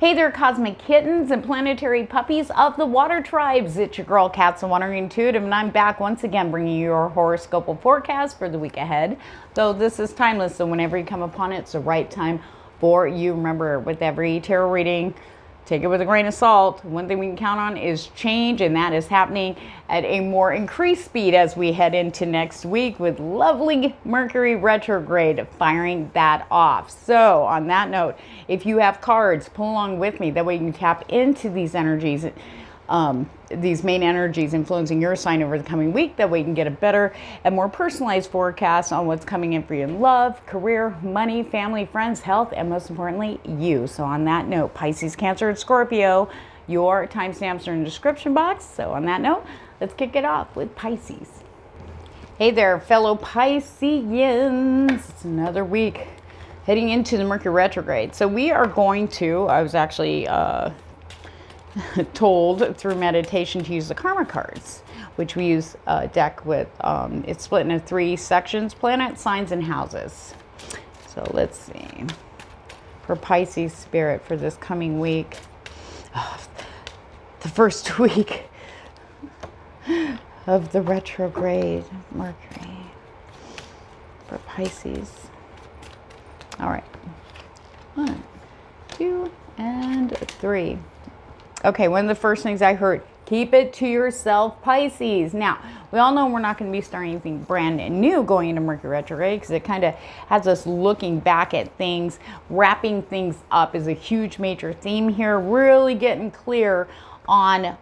Hey there, cosmic kittens and planetary puppies of the water tribes. It's your girl, Cats the Wandering Intuitive, and I'm back once again bringing you your horoscopal forecast for the week ahead. Though this is timeless, so whenever you come upon it, it's the right time for you. Remember, with every tarot reading, take it with a grain of salt. One thing we can count on is change, and that is happening at a more increased speed as we head into next week with lovely Mercury retrograde firing that off. So on that note, if you have cards, pull along with me. That way you can tap into these energies, these main energies influencing your sign over the coming week. That way you can get a better and more personalized forecast on what's coming in for you in love, career, money, family, friends, health, and most importantly, you. So on that note, Pisces, Cancer, and Scorpio, your timestamps are in the description box. So on that note, let's kick it off with Pisces. Hey there, fellow Pisceans. It's another week heading into the Mercury retrograde. So we are going to, I was actually told through meditation to use the karma cards, which we use a deck with. It's split into 3 sections: planets, signs, and houses. So let's see, for Pisces spirit for this coming week, the first week of the retrograde Mercury for Pisces. All right, 1, 2, and 3. Okay, one of the first things I heard, keep it to yourself, Pisces. Now, we all know we're not going to be starting anything brand new going into Mercury retrograde, because it kind of has us looking back at things. Wrapping things up is a huge major theme here. Really getting clear on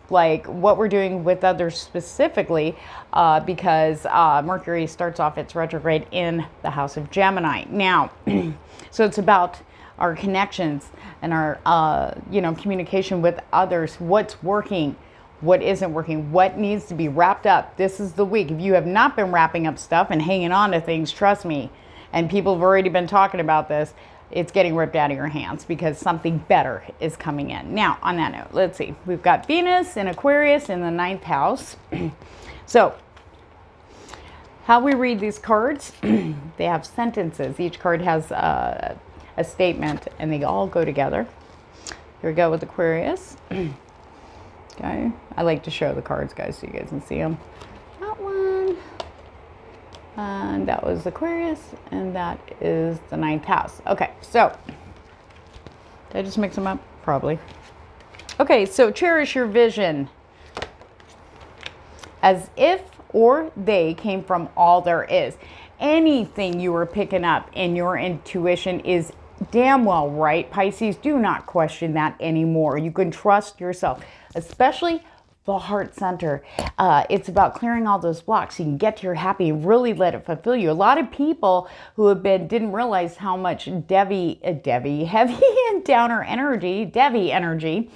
like what we're doing with others specifically, because Mercury starts off its retrograde in the house of Gemini. Now, so it's about our connections and our communication with others. What's working, what isn't working, what needs to be wrapped up. This is the week. If you have not been wrapping up stuff and hanging on to things, trust me, and people have already been talking about this, it's getting ripped out of your hands because something better is coming in. Now, on that note, let's see. We've got Venus in Aquarius in the 9th house. So, how we read these cards, they have sentences. Each card has a statement, and they all go together. Here we go with Aquarius. Okay, I like to show the cards, guys, so you guys can see them. That one, and that was Aquarius, and that is the 9th house. Okay, so did I just mix them up? Probably. Okay, so cherish your vision as if or they came from all there is. Anything you are picking up in your intuition is damn well right, Pisces. Do not question that anymore. You can trust yourself, especially the heart center. It's about clearing all those blocks so you can get to your happy and really let it fulfill you. A lot of people who didn't realize how much heavy and downer energy, Devi energy,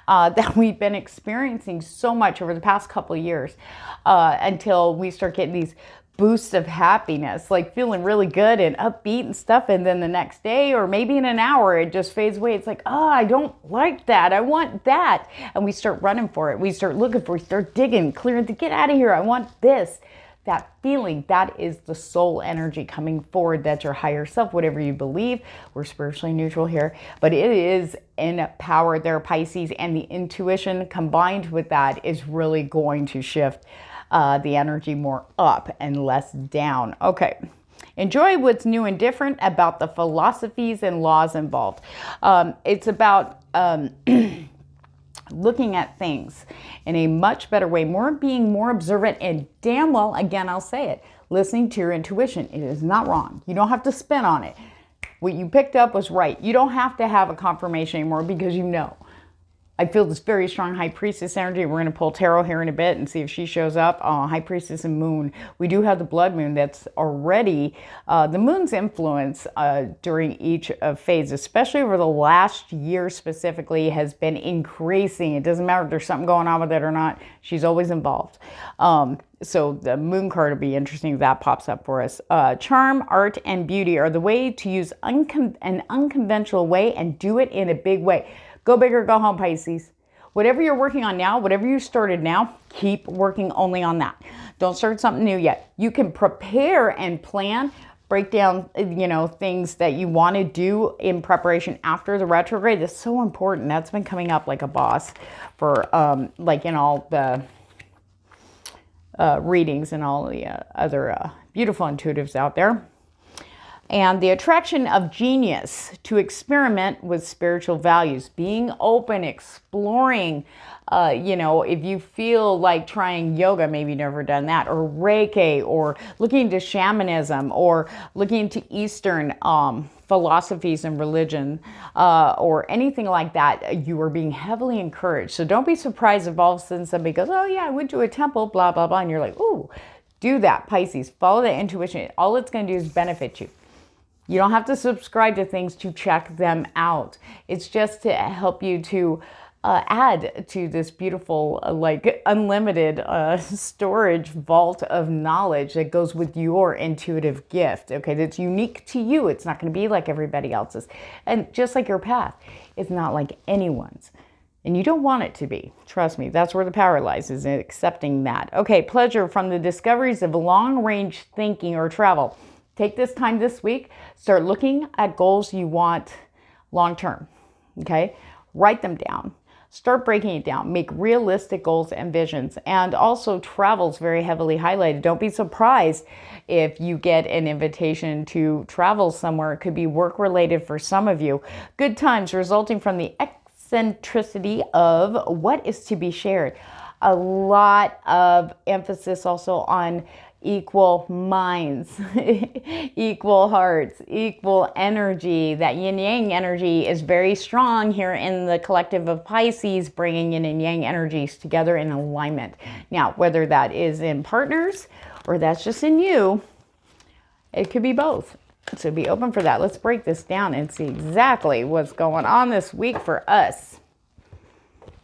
that we've been experiencing so much over the past couple of years, until we start getting these boosts of happiness, like feeling really good and upbeat and stuff, and then the next day or maybe in an hour it just fades away. It's like, oh, I don't like that, I want that, and we start running for it, we start looking for it, we start digging, clearing to get out of here. I want this. That feeling, that is the soul energy coming forward. That's your higher self, whatever you believe. We're spiritually neutral here, but it is in power there, Pisces, and the intuition combined with that is really going to shift the energy more up and less down. Okay. Enjoy what's new and different about the philosophies and laws involved. It's about looking at things in a much better way, being more observant, and damn well, again, I'll say it, listening to your intuition. It is not wrong. You don't have to spin on it. What you picked up was right. You don't have to have a confirmation anymore because you know. I feel this very strong High Priestess energy. We're going to pull tarot here in a bit and see if she shows up. High Priestess and Moon. We do have the Blood Moon that's already, the Moon's influence during each phase, especially over the last year specifically, has been increasing. It doesn't matter if there's something going on with it or not. She's always involved. So the Moon card will be interesting if that pops up for us. Charm, art, and beauty are the way to use an unconventional way and do it in a big way. Go big or go home, Pisces. Whatever you're working on now, whatever you started now, keep working only on that. Don't start something new yet. You can prepare and plan, break down, you know, things that you want to do in preparation after the retrograde. That's so important. That's been coming up like a boss for like in all the readings and all the other beautiful intuitives out there. And the attraction of genius to experiment with spiritual values, being open, exploring, you know, if you feel like trying yoga, maybe you've never done that, or Reiki, or looking into shamanism, or looking into Eastern philosophies and religion, or anything like that, you are being heavily encouraged. So don't be surprised if all of a sudden somebody goes, oh yeah, I went to a temple, blah, blah, blah. And you're like, ooh, do that, Pisces. Follow that intuition. All it's going to do is benefit you. You don't have to subscribe to things to check them out. It's just to help you to add to this beautiful, like unlimited storage vault of knowledge that goes with your intuitive gift. Okay, that's unique to you. It's not going to be like everybody else's. And just like your path, it's not like anyone's. And you don't want it to be. Trust me, that's where the power lies, is in accepting that. Okay, pleasure from the discoveries of long-range thinking or travel. Take this time this week, start looking at goals you want long-term, okay? Write them down. Start breaking it down. Make realistic goals and visions. And also travel's very heavily highlighted. Don't be surprised if you get an invitation to travel somewhere. It could be work-related for some of you. Good times resulting from the eccentricity of what is to be shared. A lot of emphasis also on equal minds, equal hearts, equal energy. That yin-yang energy is very strong here in the collective of Pisces, bringing yin and yang energies together in alignment. Now, whether that is in partners or that's just in you, it could be both. So be open for that. Let's break this down and see exactly what's going on this week for us.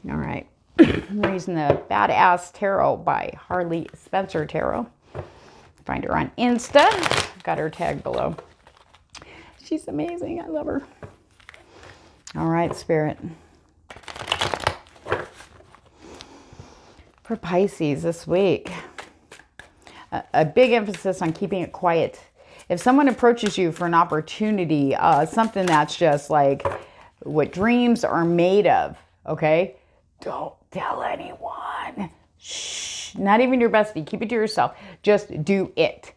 All right. I'm using the Badass Tarot by Harley Spencer Tarot. Find her on Insta. I've got her tag below. She's amazing. I love her. All right, Spirit. For Pisces this week, a big emphasis on keeping it quiet. If someone approaches you for an opportunity, something that's just like what dreams are made of, okay? Don't tell anyone. Shh. Not even your bestie. Keep it to yourself. Just do it.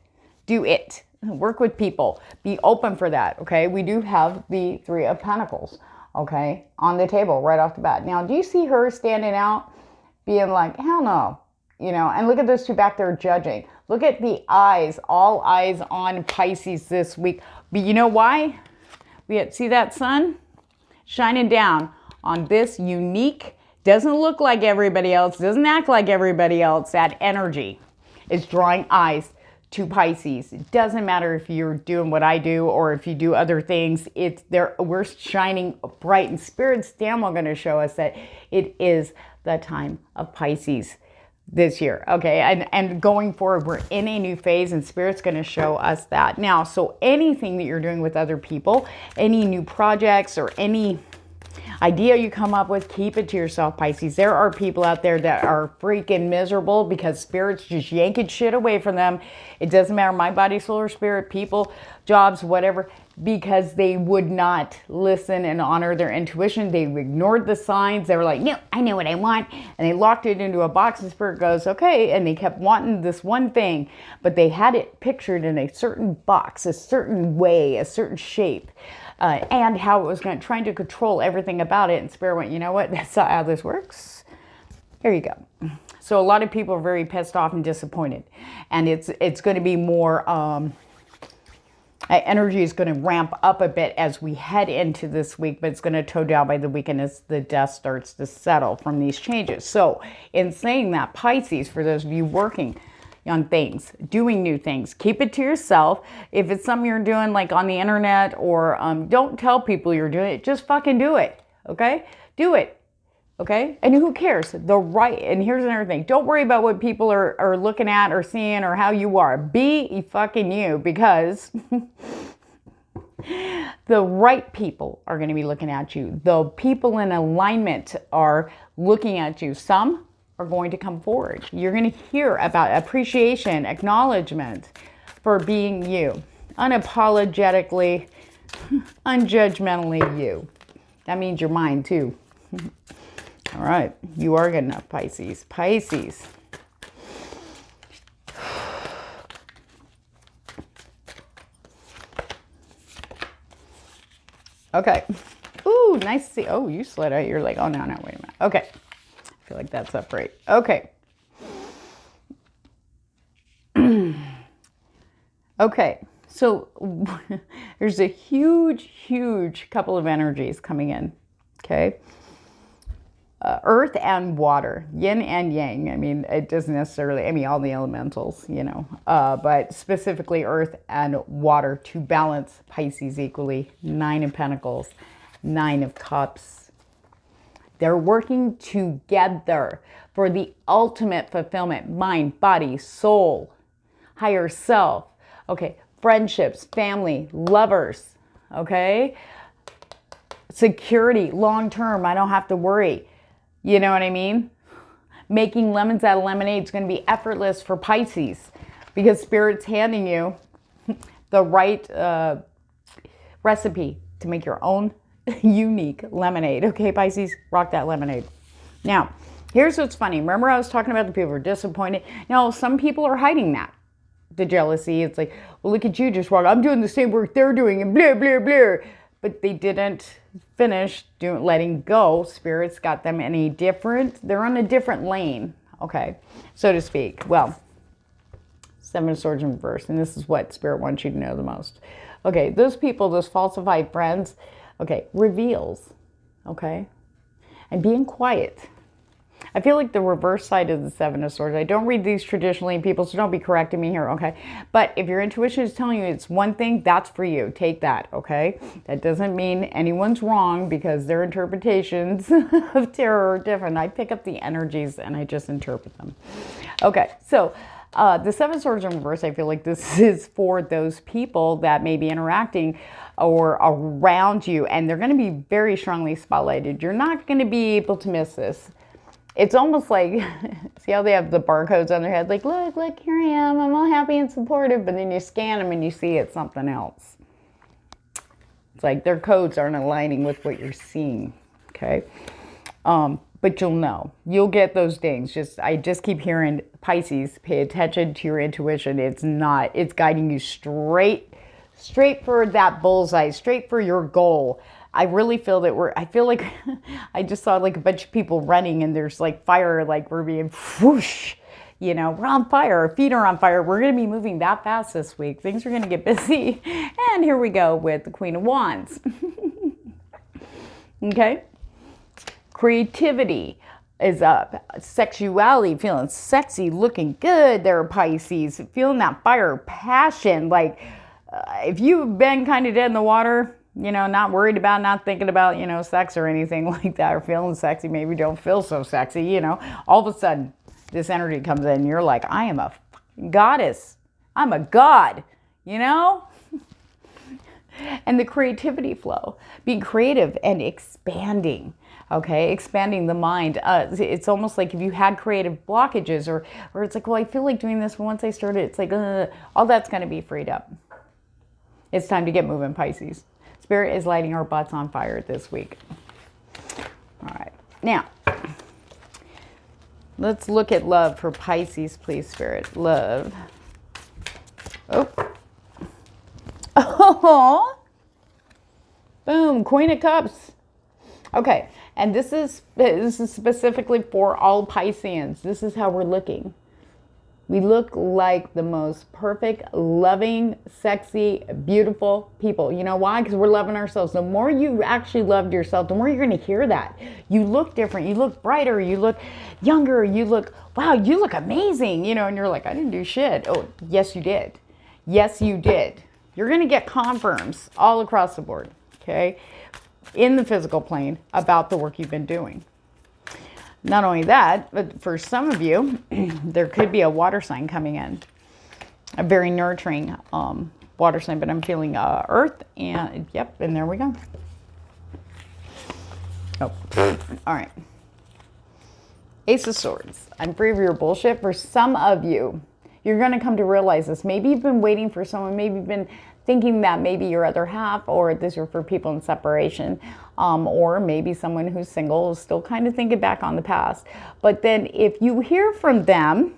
Do it. Work with people. Be open for that, okay? We do have the Three of Pentacles, okay, on the table right off the bat. Now, do you see her standing out, being like, hell no, you know? And look at those two back there judging. Look at the eyes, all eyes on Pisces this week. But you know why? See that sun shining down on this unique, doesn't look like everybody else, doesn't act like everybody else. That energy is drawing eyes to Pisces. It doesn't matter if you're doing what I do or if you do other things. It's there. We're shining bright, and Spirit's damn well going to show us that it is the time of Pisces this year. Okay, and going forward, we're in a new phase, and Spirit's going to show us that. Now, so anything that you're doing with other people, any new projects or any idea you come up with, keep it to yourself, Pisces. There are people out there that are freaking miserable because Spirit's just yanking shit away from them. It doesn't matter, my body, soul, or spirit, people, jobs, whatever, because they would not listen and honor their intuition. They ignored the signs. They were like, no, I know what I want. And they locked it into a box, and Spirit goes, okay. And they kept wanting this one thing, but they had it pictured in a certain box, a certain way, a certain shape. And how it was trying to control everything about it. And Spirit went, you know what? That's not how this works. Here you go. So a lot of people are very pissed off and disappointed. And it's going to be more, energy is going to ramp up a bit as we head into this week, but it's going to toe down by the weekend as the dust starts to settle from these changes. So in saying that, Pisces, for those of you working on things, doing new things, keep it to yourself. If it's something you're doing like on the internet, or don't tell people you're doing it, just fucking do it, okay? Do it, okay? And who cares? And here's another thing, don't worry about what people are looking at or seeing or how you are. Be fucking you, because the right people are going to be looking at you. The people in alignment are looking at you. Some are going to come forward. You're going to hear about appreciation, acknowledgement for being you. unapologetically, unjudgmentally you. That means you're mine too. All right, you are good enough, Pisces. Pisces. Okay. Ooh, nice to see. Oh, you slid out. You're like, oh, no, wait a minute. Okay. I feel like that's upright. Okay. Okay. So there's a huge couple of energies coming in. Okay. Earth and water, yin and yang. I mean, it doesn't necessarily, I mean, all the elementals, you know, but specifically earth and water to balance Pisces equally. 9 of Pentacles, 9 of Cups. They're working together for the ultimate fulfillment. Mind, body, soul, higher self. Okay. Friendships, family, lovers. Okay. Security, long term. I don't have to worry. You know what I mean? Making lemons out of lemonade is going to be effortless for Pisces because Spirit's handing you the right recipe to make your own unique lemonade. Okay, Pisces, rock that lemonade. Now, here's what's funny. Remember I was talking about the people who are disappointed? Now, some people are hiding that. The jealousy. It's like, well, look at you, just walk. I'm doing the same work they're doing and blah, blah, blah. But they didn't finish letting go. Spirit's got them in a different, they're on a different lane, okay, so to speak. Well, 7 of Swords in reverse, and this is what Spirit wants you to know the most. Okay, those people, those falsified friends, okay, reveals, okay, and being quiet. I feel like the reverse side of the 7 of Swords. I don't read these traditionally, people, so don't be correcting me here, okay? But if your intuition is telling you it's one thing, that's for you. Take that, okay? That doesn't mean anyone's wrong because their interpretations of tarot are different. I pick up the energies and I just interpret them. Okay, so the 7 of Swords in reverse, I feel like this is for those people that may be interacting or around you, and they're going to be very strongly spotlighted. You're not going to be able to miss this. It's almost like, see how they have the barcodes on their head? Like, look, here I am. I'm all happy and supportive. But then you scan them and you see it's something else. It's like their codes aren't aligning with what you're seeing. Okay. But you'll know. You'll get those dings. I just keep hearing, Pisces, pay attention to your intuition. It's guiding you straight for that bullseye, straight for your goal. I really feel that I feel like I just saw like a bunch of people running and there's like fire, like we're being whoosh, you know, we're on fire, our feet are on fire. We're going to be moving that fast this week. Things are going to get busy. And here we go with the Queen of Wands. Okay. Creativity is up. Sexuality, feeling sexy, looking good there, Pisces. Feeling that fire, passion. Like if you've been kind of dead in the water, you know, not worried about, not thinking about, you know, sex or anything like that, or feeling sexy, maybe don't feel so sexy, you know, all of a sudden this energy comes in and you're like, I am a goddess. I'm a god, you know? And the creativity flow, being creative and expanding, okay? Expanding the mind. It's almost like if you had creative blockages or it's like, well, I feel like doing this, but once I started, it's like, all that's going to be freed up. It's time to get moving, Pisces. Spirit is lighting our butts on fire this week. All right. Now, let's look at love for Pisces, please, Spirit. Love. Oh. Oh. Boom. Queen of Cups. Okay. And this is specifically for all Pisceans. This is how we're looking. We look like the most perfect, loving, sexy, beautiful people. You know why? Because we're loving ourselves. The more you actually loved yourself, the more you're going to hear that. You look different. You look brighter. You look younger. You look, wow, you look amazing. You know, and you're like, I didn't do shit. Oh, yes, you did. Yes, you did. You're going to get confirms all across the board, okay, in the physical plane about the work you've been doing. Not only that, but for some of you, there could be a water sign coming in. A very nurturing water sign, but I'm feeling earth, and yep, and there we go. Oh, all right. Ace of Swords. I'm free of your bullshit. For some of you, you're going to come to realize this. Maybe you've been waiting for someone. Maybe you've been thinking that maybe your other half, or this is for people in separation, or maybe someone who's single is still kind of thinking back on the past. But then if you hear from them,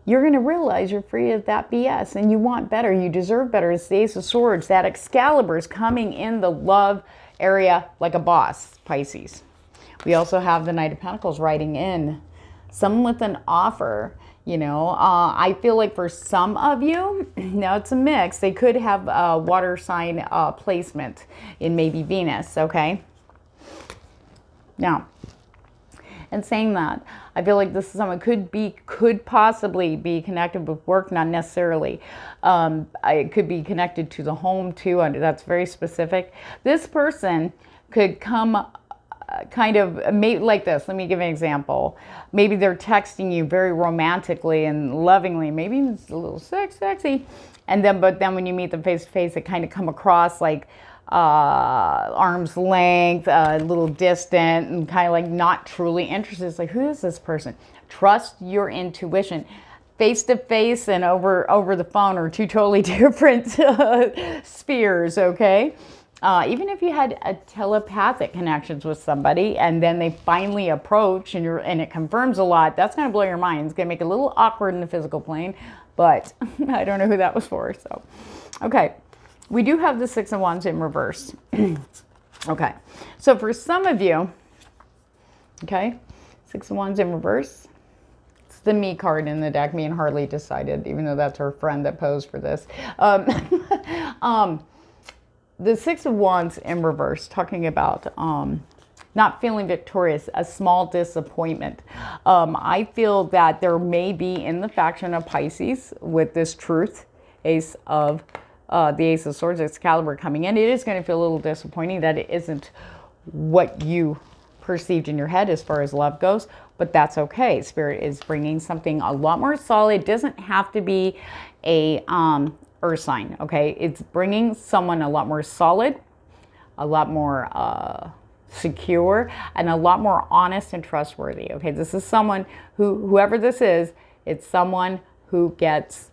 you're going to realize you're free of that BS and you want better. You deserve better. It's the Ace of Swords. That Excalibur is coming in the love area like a boss, Pisces. We also have the Knight of Pentacles riding in. Someone with an offer, you know. I feel like for some of you, now it's a mix. They could have a water sign placement in maybe Venus, okay? Now, and saying that, I feel like this is someone could possibly be connected with work, not necessarily. It could be connected to the home too. That's very specific. This person could come kind of maybe like this. Let me give an example. Maybe they're texting you very romantically and lovingly. Maybe it's a little sexy. And then, but then when you meet them face to face, it kind of come across like arm's length, a little distant, and kind of like not truly interested. It's like, who is this person? Trust your intuition. Face to face and over the phone are two totally different spheres, okay? Even if you had a telepathic connections with somebody and then they finally approach and it confirms a lot, that's going to blow your mind. It's going to make it a little awkward in the physical plane, but I don't know who that was for. So, okay. We do have the Six of Wands in reverse. Okay. So for some of you, okay, Six of Wands in reverse. It's the me card in the deck. Me and Harley decided, even though that's her friend that posed for this. The Six of Wands in reverse, talking about not feeling victorious, a small disappointment. I feel that there may be in the faction of Pisces with this truth, the Ace of Swords, Excalibur coming in. It is going to feel a little disappointing that it isn't what you perceived in your head as far as love goes, but that's okay. Spirit is bringing something a lot more solid. It doesn't have to be a earth sign, okay? It's bringing someone a lot more solid, a lot more secure, and a lot more honest and trustworthy, okay? This is someone whoever this is, it's someone who gets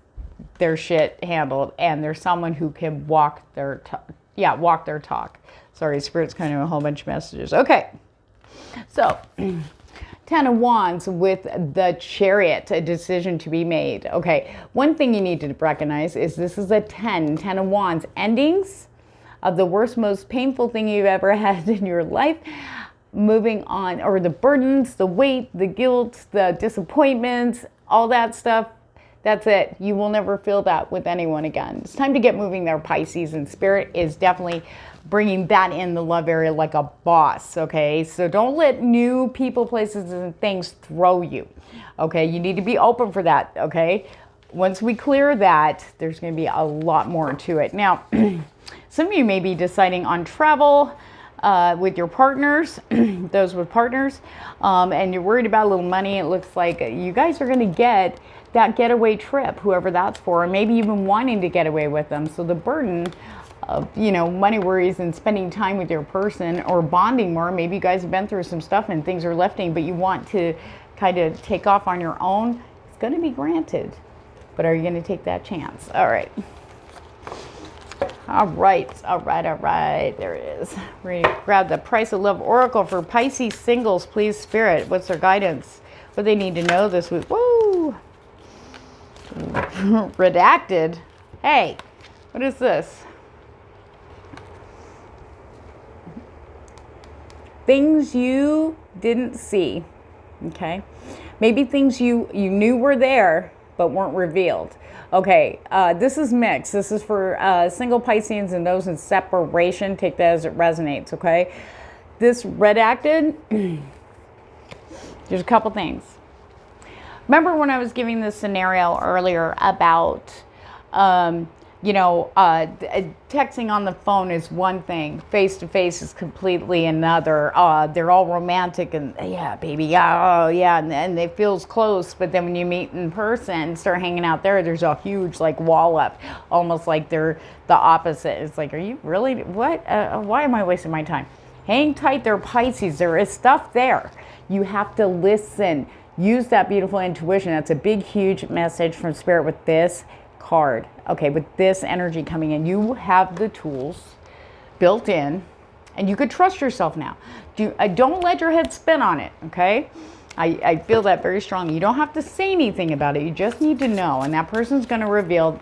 their shit handled, and there's someone who can walk their talk. Sorry, Spirit's kind of a whole bunch of messages. Okay, so 10 of Wands with the Chariot, a decision to be made. Okay, one thing you need to recognize is this is a 10 of Wands, endings of the worst, most painful thing you've ever had in your life. Moving on, or the burdens, the weight, the guilt, the disappointments, all that stuff. That's it. You will never feel that with anyone again. It's time to get moving there, Pisces, and Spirit is definitely bringing that in the love area like a boss, okay? So don't let new people, places, and things throw you, okay? You need to be open for that, okay? Once we clear that, there's going to be a lot more to it. Now, some of you may be deciding on travel with your partners, those with partners, and you're worried about a little money. It looks like you guys are going to get that getaway trip, whoever that's for, or maybe even wanting to get away with them. So the burden of, you know, money worries and spending time with your person or bonding more, maybe you guys have been through some stuff and things are lifting, but you want to kind of take off on your own, it's going to be granted. But are you going to take that chance? All right. All right. There it is. We're going to grab the Price of Love Oracle for Pisces singles, please, Spirit. What's their guidance? What they need to know this week? Woo! Redacted. Hey, what is this? Things you didn't see. Okay, maybe things you knew were there but weren't revealed. Okay, this is mixed. This is for single Pisceans and those in separation. Take that as it resonates. Okay, this redacted. There's a couple things. Remember when I was giving this scenario earlier about, texting on the phone is one thing. Face-to-face is completely another. They're all romantic and, yeah, baby, oh, yeah, and it feels close. But then when you meet in person, start hanging out there's a huge, like, wall up. Almost like they're the opposite. It's like, are you really, what? Why am I wasting my time? Hang tight, they're Pisces. There is stuff there. You have to listen. Use that beautiful intuition. That's a big, huge message from Spirit with this card. Okay, with this energy coming in, you have the tools built in, and you could trust yourself now. Don't let your head spin on it, okay? I feel that very strongly. You don't have to say anything about it. You just need to know, and that person's going to reveal.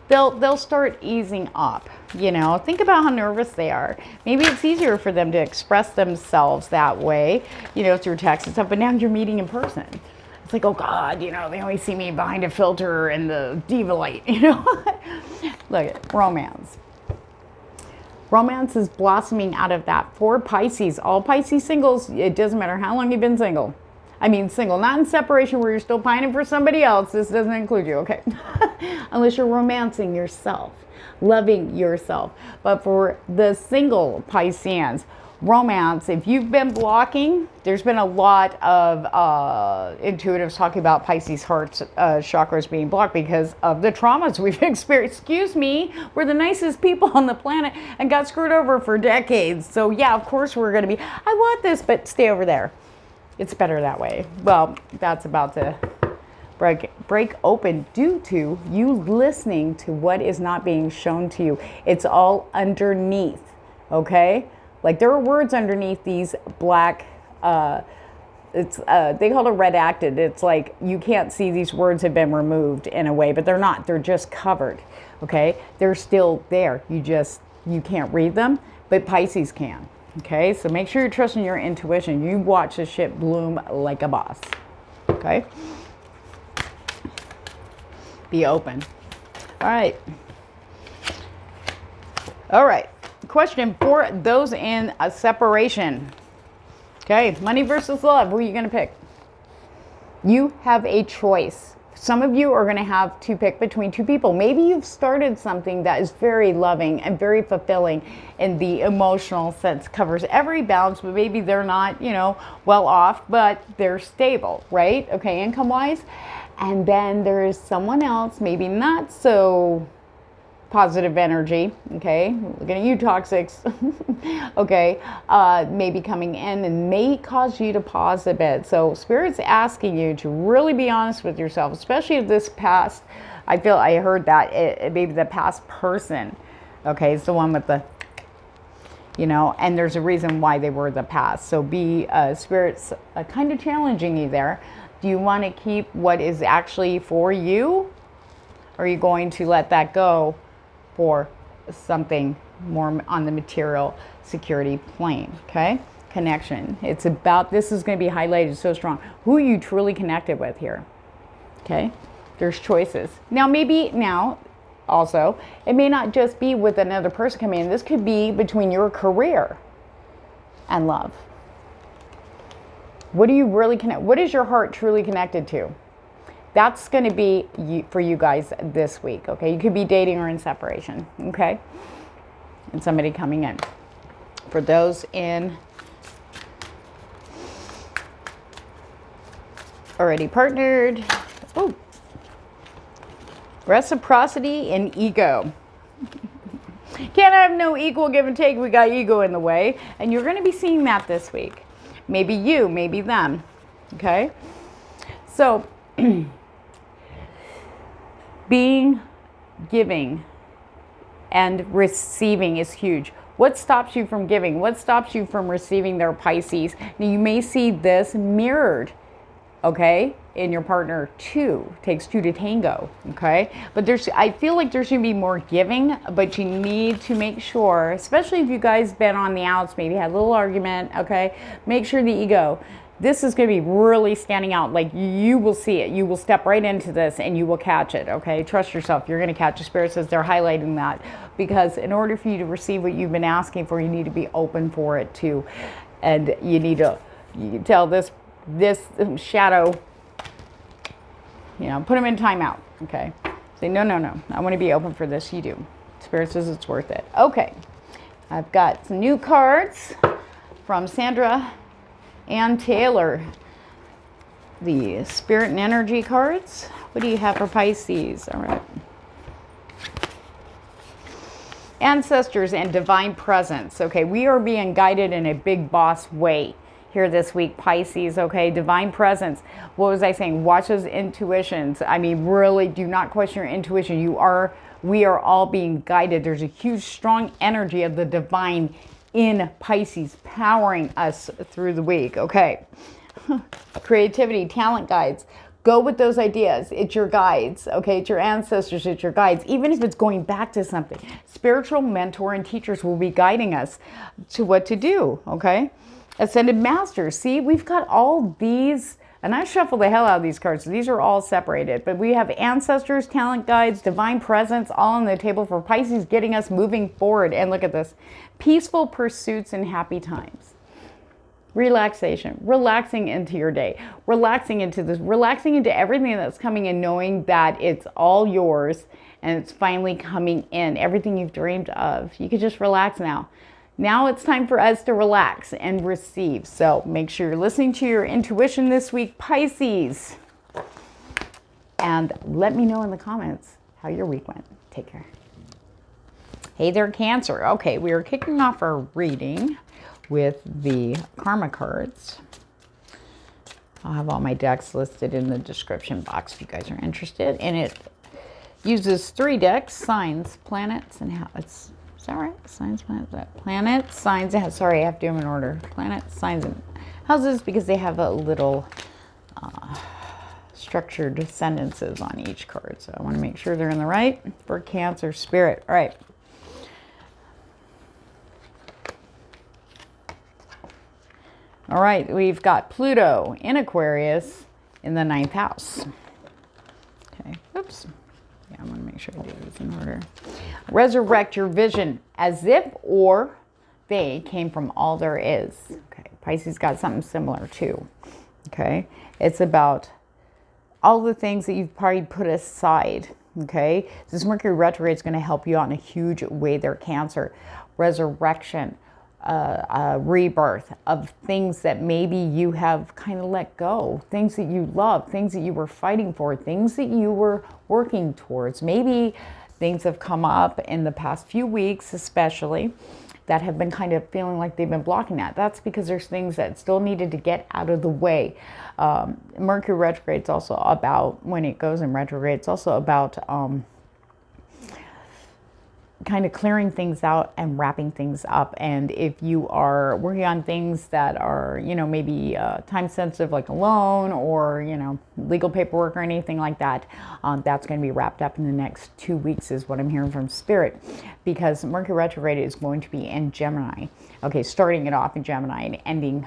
They'll start easing up. You know, think about how nervous they are. Maybe it's easier for them to express themselves that way, you know, through text and stuff. But now you're meeting in person. It's like, oh God, you know, they only see me behind a filter and the diva light. You know, look at romance. Romance is blossoming out of that for Pisces. All Pisces singles, it doesn't matter how long you've been single. I mean single, not in separation where you're still pining for somebody else. This doesn't include you, okay? Unless you're romancing yourself, loving yourself. But for the single Pisceans, romance, if you've been blocking, there's been a lot of intuitives talking about Pisces hearts chakras being blocked because of the traumas we've experienced. Excuse me, we're the nicest people on the planet and got screwed over for decades. So yeah, of course we're going to be, I want this, but stay over there. It's better that way. Well, that's about to break open due to you listening to what is not being shown to you. It's all underneath, okay? Like there are words underneath these black, they call it redacted. It's like you can't see these words have been removed in a way, but they're not. They're just covered, okay? They're still there. You can't read them, but Pisces can. Okay, so make sure you're trusting your intuition. You watch this shit bloom like a boss. Okay? Be open. All right. All right. Question for those in a separation. Okay, money versus love. Who are you going to pick? You have a choice. Some of you are going to have to pick between two people. Maybe you've started something that is very loving and very fulfilling in the emotional sense, covers every balance, but maybe they're not, you know, well off, but they're stable, right? Okay, income-wise. And then there is someone else, maybe not so positive energy, okay? Looking at you, toxics, okay? Maybe coming in and may cause you to pause a bit. So Spirit's asking you to really be honest with yourself, especially if this past, I feel I heard that, maybe the past person, okay? It's the one with the, you know, and there's a reason why they were the past. So Spirit's kind of challenging you there. Do you want to keep what is actually for you? Or are you going to let that go for something more on the material security plane? Okay, connection. It's about, this is going to be highlighted so strong. Who you truly connected with here. Okay, there's choices. Now, maybe now also, it may not just be with another person coming in. This could be between your career and love. What do you really connect? What is your heart truly connected to? That's going to be for you guys this week, okay? You could be dating or in separation, okay? And somebody coming in. For those in already partnered, oh, reciprocity and ego. Can't have no equal give and take. We got ego in the way. And you're going to be seeing that this week. Maybe you, maybe them, okay? So, being giving and receiving is huge. What stops you from giving? What stops you from receiving their Pisces? Now you may see this mirrored, okay, in your partner too. Takes two to tango, okay? But I feel like there should be more giving, but you need to make sure, especially if you guys been on the outs, maybe had a little argument, okay? Make sure the ego, this is going to be really standing out. Like you will see it. You will step right into this and you will catch it. Okay. Trust yourself. You're going to catch it. Spirit says they're highlighting that because in order for you to receive what you've been asking for, you need to be open for it too. And you need to tell this shadow, you know, put them in timeout. Okay. Say, no. I want to be open for this. You do. Spirit says it's worth it. Okay. I've got some new cards from Sandra and Taylor, the Spirit and Energy cards. What do you have for Pisces? All right. Ancestors and divine presence. Okay, we are being guided in a big boss way here this week, Pisces, okay? Divine presence. What was I saying? Watch those intuitions. I mean, really do not question your intuition. We are all being guided. There's a huge, strong energy of the divine in Pisces powering us through the week, okay? Creativity, talent guides. Go with those ideas. It's your guides, okay? It's your ancestors, it's your guides. Even if it's going back to something, spiritual mentor and teachers will be guiding us to what to do, okay? Ascended Masters. See, we've got all these, and I shuffled the hell out of these cards. So these are all separated, but we have ancestors, talent guides, divine presence, all on the table for Pisces, getting us moving forward. And look at this. Peaceful pursuits and happy times. Relaxation, relaxing into your day, relaxing into this, relaxing into everything that's coming in, knowing that it's all yours and it's finally coming in, everything you've dreamed of. You can just relax now. Now it's time for us to relax and receive. So make sure you're listening to your intuition this week, Pisces. And let me know in the comments how your week went. Take care. Hey there, Cancer. Okay, we are kicking off our reading with the karma cards. I'll have all my decks listed in the description box if you guys are interested. And it uses 3 decks: signs, planets, and houses. Is that right? Signs, planets, signs, and sorry, I have to do them in order. Planets, signs, and houses, because they have a little structured sentences on each card. So I want to make sure they're in the right for Cancer spirit. All right. All right, we've got Pluto in Aquarius in the 9th house. Okay, oops. Yeah, I'm going to make sure I do this in order. Resurrect your vision as if or they came from all there is. Okay, Pisces got something similar too. Okay, it's about all the things that you've probably put aside. Okay, this Mercury retrograde is going to help you out in a huge way there, Cancer. Resurrection. Rebirth of things that maybe you have kind of let go, things that you love, things that you were fighting for, things that you were working towards. Maybe things have come up in the past few weeks, especially, that have been kind of feeling like they've been blocking that. That's because there's things that still needed to get out of the way. Mercury retrograde is also about, when it goes in retrograde, it's also about kind of clearing things out and wrapping things up. And if you are working on things that are, you know, maybe time sensitive, like a loan or, you know, legal paperwork or anything like that, that's going to be wrapped up in the next 2 weeks is what I'm hearing from Spirit, because Mercury retrograde is going to be in Gemini. Okay, starting it off in Gemini and ending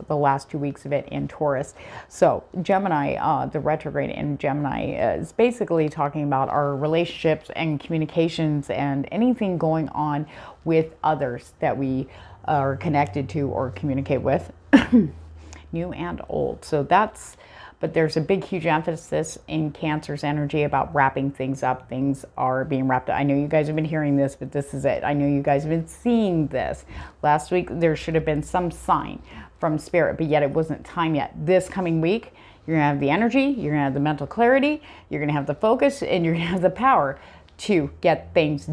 the last 2 weeks of it in Taurus. So Gemini, the retrograde in Gemini is basically talking about our relationships and communications and anything going on with others that we are connected to or communicate with, new and old. So that's, but there's a big, huge emphasis in Cancer's energy about wrapping things up. Things are being wrapped up. I know you guys have been hearing this, but this is it. I know you guys have been seeing this. Last week, there should have been some sign from Spirit, but yet it wasn't time yet. This coming week, you're gonna have the energy, you're gonna have the mental clarity, you're gonna have the focus, and you're gonna have the power to get things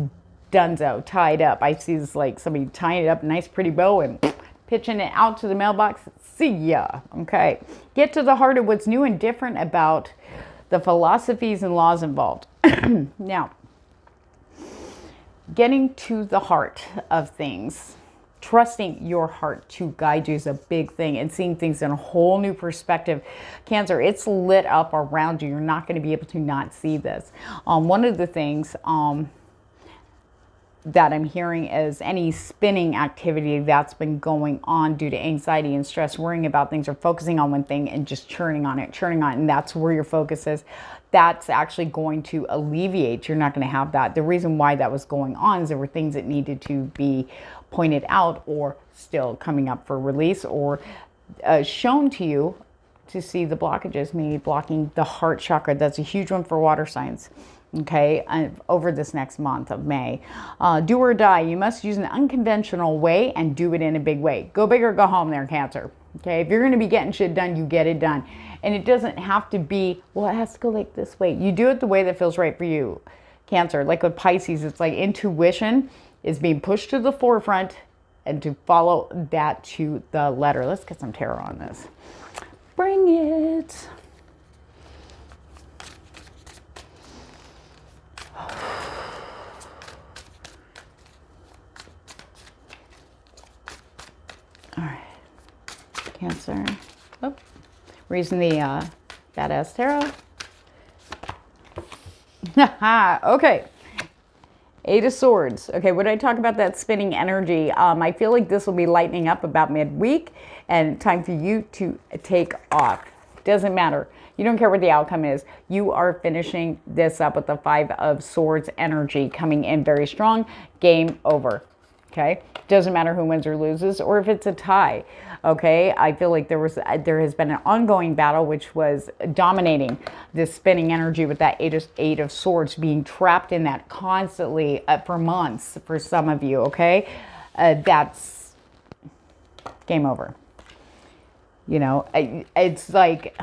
donezo, tied up. I see this like somebody tying it up, nice pretty bow, and pitching it out to the mailbox. See ya. Okay. Get to the heart of what's new and different about the philosophies and laws involved. Now, getting to the heart of things, trusting your heart to guide you is a big thing, and seeing things in a whole new perspective. Cancer, it's lit up around you. You're not going to be able to not see this. One of the things that I'm hearing is any spinning activity that's been going on due to anxiety and stress, worrying about things, or focusing on one thing and just churning on it, and that's where your focus is. That's actually going to alleviate. You're not going to have that. The reason why that was going on is there were things that needed to be pointed out or still coming up for release, or shown to you to see the blockages, maybe blocking the heart chakra. That's a huge one for water signs. Okay, over this next month of May. Do or die. You must use an unconventional way and do it in a big way. Go big or go home there, Cancer. Okay, if you're going to be getting shit done, you get it done. And it doesn't have to be, well, it has to go like this way. You do it the way that feels right for you, Cancer. Like with Pisces, it's like intuition is being pushed to the forefront, and to follow that to the letter. Let's get some tarot on this. Bring it. All right, Cancer. Oh, we're using the Badass Tarot. Okay. Eight of Swords. Okay, what did I talk about that spinning energy? I feel like this will be lightening up about midweek and time for you to take off. Doesn't matter. You don't care what the outcome is. You are finishing this up with the Five of Swords energy coming in very strong. Game over. Okay, doesn't matter who wins or loses, or if it's a tie. Okay, I feel like there has been an ongoing battle which was dominating this spinning energy with that eight of Swords, being trapped in that constantly for months for some of you. Okay, that's game over. You know, it's like,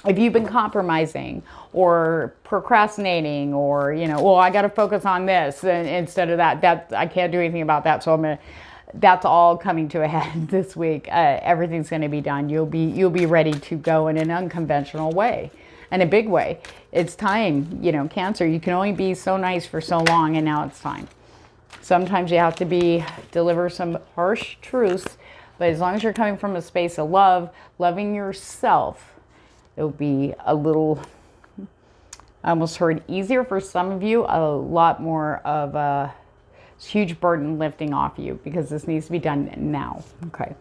if you've been compromising or procrastinating, or, you know, well, I got to focus on this and instead of that, I can't do anything about that. So that's all coming to a head this week. Everything's going to be done. You'll be ready to go in an unconventional way, in a big way. It's time, you know, Cancer, you can only be so nice for so long, and now it's time. Sometimes you have to deliver some harsh truths, but as long as you're coming from a space of love, loving yourself, it'll be a little, I almost heard easier for some of you, a lot more of a huge burden lifting off you, because this needs to be done now. Okay.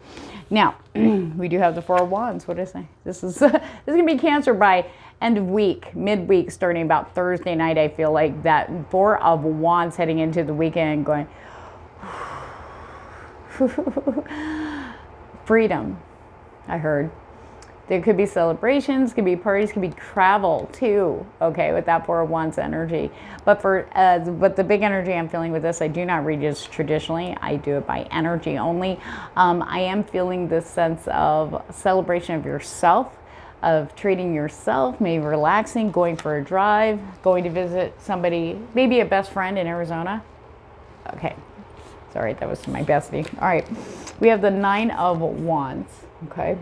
Now, we do have the Four of Wands. What did I say? This is going to be Cancer by end of week, midweek, starting about Thursday night. I feel like that Four of Wands heading into the weekend going, freedom, I heard. There could be celebrations, could be parties, could be travel too, okay, with that Four of Wands energy. But but the big energy I'm feeling with this, I do not read this traditionally. I do it by energy only. I am feeling this sense of celebration of yourself, of treating yourself, maybe relaxing, going for a drive, going to visit somebody, maybe a best friend in Arizona. Okay, sorry, that was my bestie. All right, we have the Nine of Wands, okay.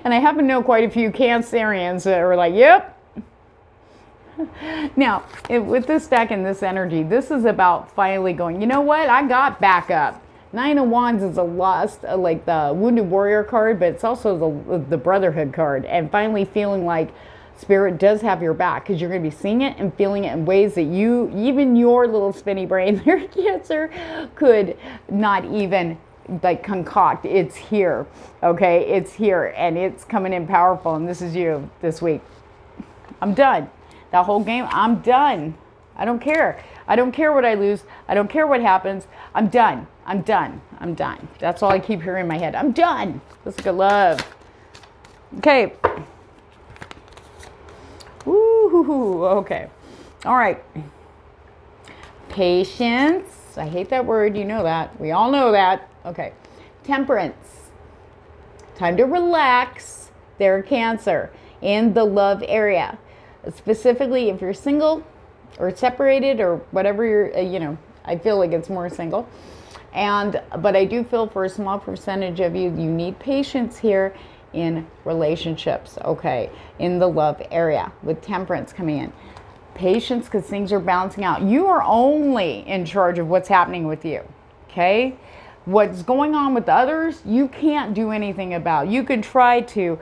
And I happen to know quite a few Cancerians that are like, yep. Now, with this deck and this energy, this is about finally going, you know what? I got backup. Nine of Wands is a lost, like the Wounded Warrior card, but it's also the Brotherhood card. And finally feeling like Spirit does have your back, because you're going to be seeing it and feeling it in ways that even your little spinny brain, your Cancer, could not even like concoct. It's here, okay? It's here, and it's coming in powerful, and this is you this week. I'm done. That whole game, I'm done. I don't care. I don't care what I lose. I don't care what happens. I'm done. I'm done. I'm done. That's all I keep hearing in my head. I'm done. Let's look at love. Okay. Woo-hoo-hoo. Okay. All right. Patience. I hate that word. You know that. We all know that. Okay. Temperance. Time to relax. There, Cancer, in the love area. Specifically, if you're single or separated or whatever you're, you know, I feel like it's more single. But I do feel for a small percentage of you, you need patience here in relationships, okay, in the love area with Temperance coming in. Patience, because things are balancing out. You are only in charge of what's happening with you, okay? What's going on with others, you can't do anything about. You could try to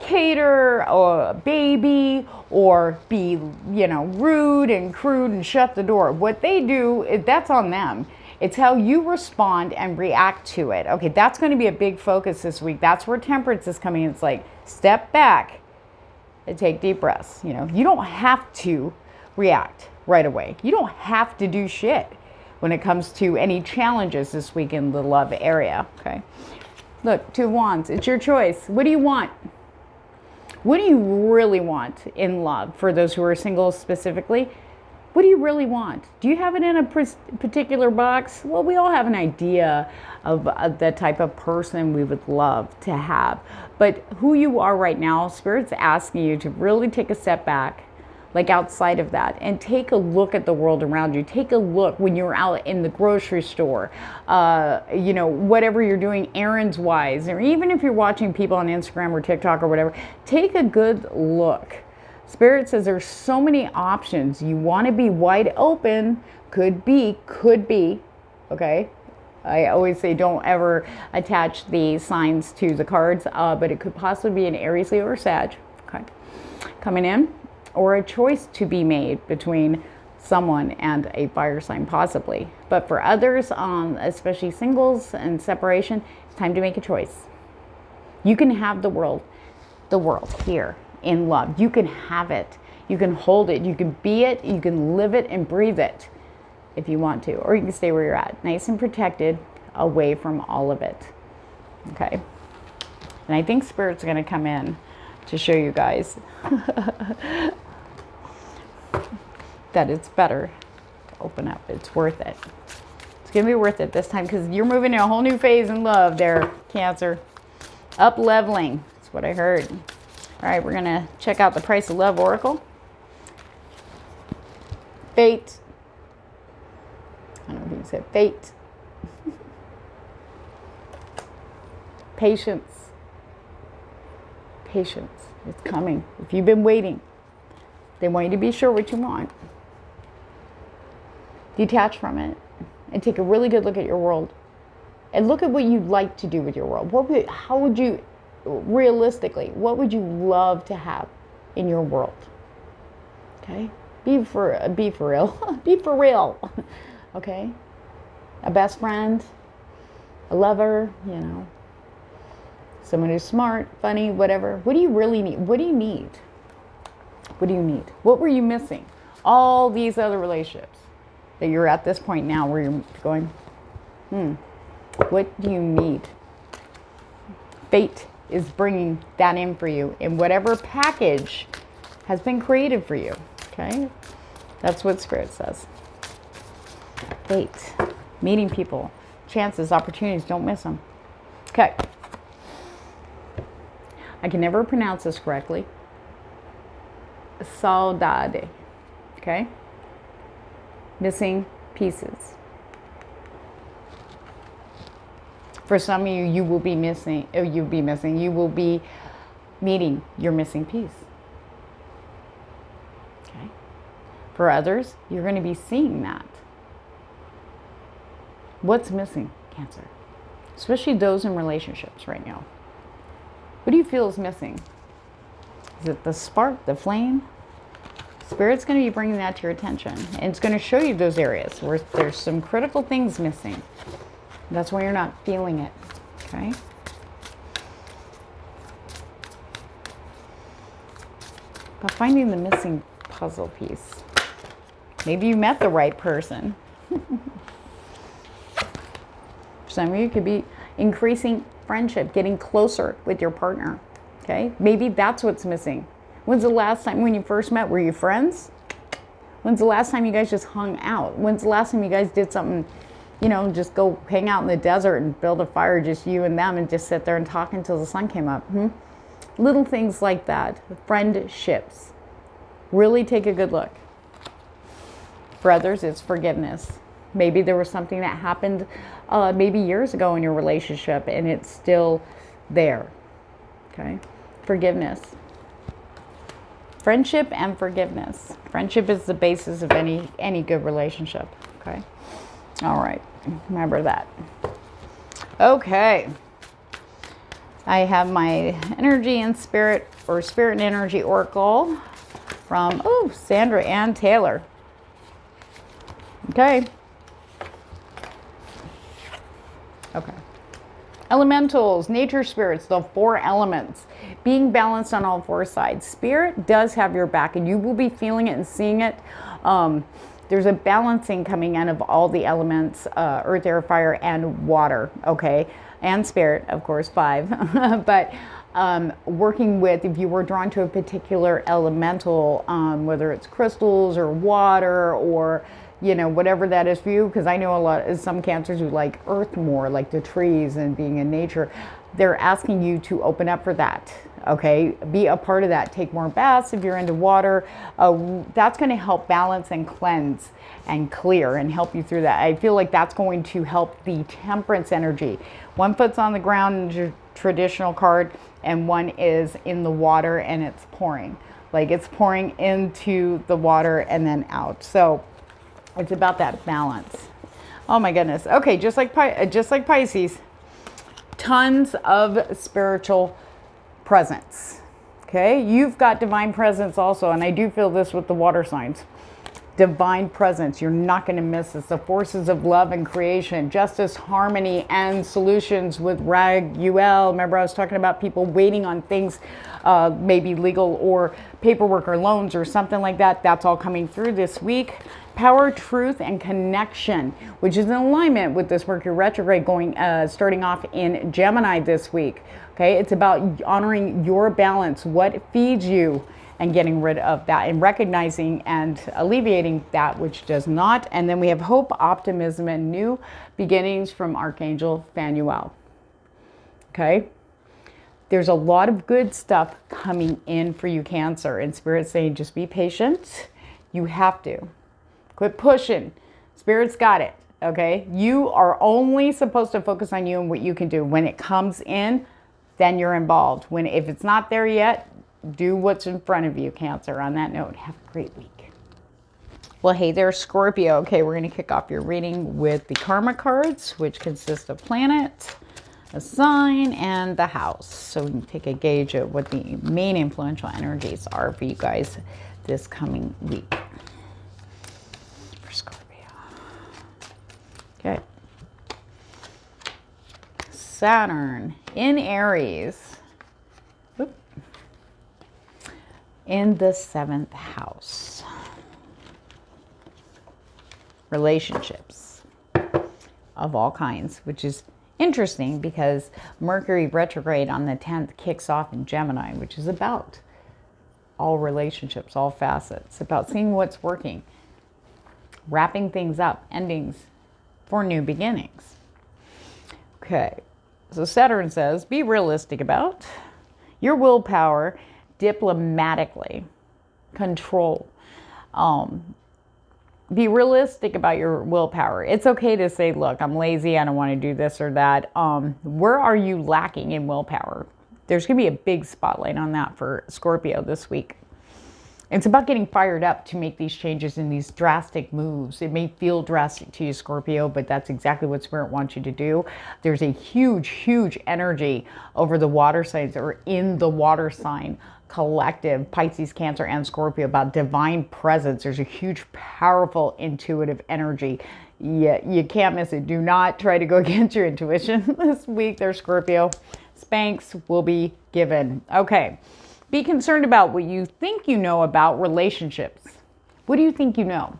cater or baby or be, you know, rude and crude and shut the door. What they do, that's on them. It's how you respond and react to it. Okay, that's going to be a big focus this week. That's where Temperance is coming in. It's like, step back and take deep breaths. You know, you don't have to react right away. You don't have to do shit when it comes to any challenges this week in the love area, okay? Look, Two of Wands, it's your choice. What do you want? What do you really want in love? For those who are single specifically, what do you really want? Do you have it in a particular box? Well, we all have an idea of the type of person we would love to have. But who you are right now, Spirit's asking you to really take a step back, like outside of that, and take a look at the world around you. Take a look when you're out in the grocery store, you know, whatever you're doing errands wise, or even if you're watching people on Instagram or TikTok or whatever, take a good look. Spirit says there's so many options. You want to be wide open. Could be, okay? I always say don't ever attach the signs to the cards, but it could possibly be an Aries, Leo, or Sag, okay, coming in, or a choice to be made between someone and a fire sign, possibly. But for others, especially singles and separation, it's time to make a choice. You can have the world here in love. You can have it. You can hold it. You can be it. You can live it and breathe it if you want to. Or you can stay where you're at, nice and protected, away from all of it. Okay? And I think Spirit's going to come in to show you guys that it's better to open up. It's worth it. It's going to be worth it this time because you're moving to a whole new phase in love there, Cancer. Up leveling. That's what I heard. All right, we're going to check out the Price of Love Oracle. Fate. I don't know if you can say fate. Patience. Patience. It's coming. If you've been waiting, they want you to be sure what you want. Detach from it and take a really good look at your world. And look at what you'd like to do with your world. How would you, realistically, what would you love to have in your world? Okay? Be for real. Be for real. Okay? A best friend, a lover, you know, someone who's smart, funny, whatever. What do you really need? What do you need? What do you need? What were you missing? All these other relationships that you're at this point now where you're going, what do you need? Fate is bringing that in for you in whatever package has been created for you. Okay? That's what Spirit says. Fate. Meeting people. Chances, opportunities. Don't miss them. Okay. I can never pronounce this correctly. Saudade. Okay? Missing pieces. For some of you, you will be missing, you will be meeting your missing piece. Okay? For others, you're going to be seeing that. What's missing, Cancer? Especially those in relationships right now. What do you feel is missing? Is it the spark, the flame? Spirit's going to be bringing that to your attention. And it's going to show you those areas where there's some critical things missing. That's why you're not feeling it. Okay? But finding the missing puzzle piece. Maybe you met the right person. For some of you, it could be increasing friendship, getting closer with your partner. Okay? Maybe that's what's missing. When's the last time when you first met, were you friends? When's the last time you guys just hung out? When's the last time you guys did something, you know, just go hang out in the desert and build a fire, just you and them, and just sit there and talk until the sun came up? Little things like that. Friendships. Really take a good look. For others, it's forgiveness. Maybe there was something that happened maybe years ago in your relationship and it's still there. Okay? Forgiveness. Friendship and forgiveness. Friendship is the basis of any good relationship. Okay? All right. Remember that. Okay. I have my energy and spirit, or spirit and energy oracle from, Sandra Ann Taylor. Okay. Okay. Elementals, nature spirits, the 4 elements. Being balanced on all 4 sides. Spirit does have your back and you will be feeling it and seeing it. There's a balancing coming in of all the elements, earth, air, fire, and water. Okay. And spirit, of course, 5. But working with, if you were drawn to a particular elemental, whether it's crystals or water or, you know, whatever that is for you, because I know some Cancers who like earth more, like the trees and being in nature, they're asking you to open up for that. Okay, be a part of that. Take more baths if you're into water. That's going to help balance and cleanse and clear and help you through that. I feel like that's going to help the temperance energy. One foot's on the ground, your traditional card, and one is in the water and it's pouring. Like it's pouring into the water and then out. So it's about that balance. Oh my goodness. Okay, just like Pisces, tons of spiritual presence. Okay, you've got divine presence also, and I do feel this with the water signs. Divine presence, you're not going to miss this. The forces of love and creation, justice, harmony, and solutions with Raguel. Remember, I was talking about people waiting on things, maybe legal or paperwork or loans or something like that. That's all coming through this week. Power, truth, and connection, which is in alignment with this Mercury retrograde going, starting off in Gemini this week. Okay, it's about honoring your balance, what feeds you, and getting rid of that and recognizing and alleviating that which does not. And then we have hope, optimism, and new beginnings from Archangel Phanuel. Okay, there's a lot of good stuff coming in for you, Cancer, and Spirit saying just be patient. You have to. Quit pushing. Spirit's got it. Okay, you are only supposed to focus on you and what you can do. When it comes in, then you're involved. If it's not there yet, do what's in front of you, Cancer. On that note, have a great week. Well, hey there, Scorpio. Okay, we're going to kick off your reading with the Karma cards, which consist of planet, a sign, and the house. So we can take a gauge of what the main influential energies are for you guys this coming week. For Scorpio. Okay. Saturn in Aries. Oop. In the 7th house. Relationships of all kinds, which is interesting because Mercury retrograde on the 10th kicks off in Gemini, which is about all relationships, all facets, about seeing what's working, wrapping things up, endings for new beginnings. Okay, so Saturn says, be realistic about your willpower diplomatically. Control. Be realistic about your willpower. It's okay to say, look, I'm lazy, I don't want to do this or that. Where are you lacking in willpower? There's going to be a big spotlight on that for Scorpio this week. It's about getting fired up to make these changes and these drastic moves. It may feel drastic to you, Scorpio, but that's exactly what Spirit wants you to do. There's a huge, huge energy over the water signs or in the water sign collective, Pisces, Cancer, and Scorpio, about divine presence. There's a huge, powerful, intuitive energy. You can't miss it. Do not try to go against your intuition this week there, Scorpio. Spanks will be given. Okay. Be concerned about what you think you know about relationships. What do you think you know